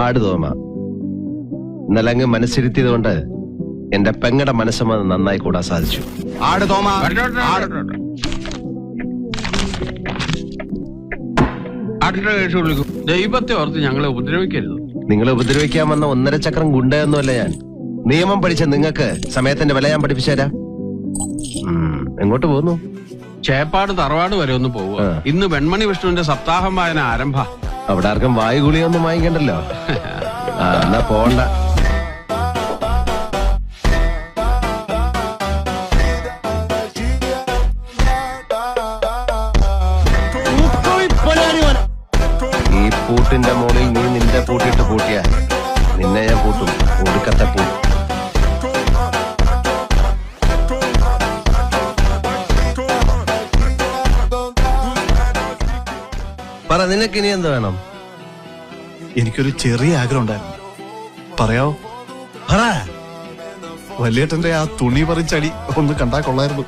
ആട് തോമ, ഇന്നലെ അങ്ങ് മനസ്സിരുത്തിയത് കൊണ്ട് എന്റെ പെങ്ങടെ മനസ്സമ്മത് നന്നായി കൂടാൻ സാധിച്ചു. ആട് തോമ, ആട്ടിന്റെ കേസ് വിളിക്കും. ദൈവത്തെ ഓർത്ത് ഞങ്ങളെ ഉപദ്രവിക്കരുത്. നിങ്ങളെ ഉപദ്രവിക്കാൻ വന്ന 1.5 ചക്രം ഗുണ്ടയൊന്നുമല്ല ഞാൻ. നിയമം പഠിച്ച നിങ്ങൾക്ക് സമയത്തിന്റെ വില ഞാൻ പഠിപ്പിച്ചു തരാം. എങ്ങോട്ട് പോകുന്നു? ചേപ്പാട് തറവാട് വരെ ഒന്ന് പോവുക. ഇന്ന് വെൺമണി വിഷ്ണുവിന്റെ സപ്താഹം വായന ആരംഭ. അവിടെ ആർക്കും വായുഗുളിയൊന്നും വാങ്ങിക്കണ്ടല്ലോ. എന്നാ പോണ്ട. ഈ പൂട്ടിന്റെ മുകളിൽ നീ നിന്റെ പൂട്ടിട്ട് പൂട്ടിയ നിന്നെ ഞാൻ പൂട്ടും. ഒടുക്കത്തെ പൂ. പറ, നിനക്ക് ഇനി എന്ത് വേണം? എനിക്കൊരു ചെറിയ ആഗ്രഹം ഉണ്ടായിരുന്നു, പറയാവോ? പറ. വലിയേട്ടന്റെ ആ തുണി പറിച്ചടി ഒന്ന് കണ്ടാ കൊള്ളായിരുന്നു.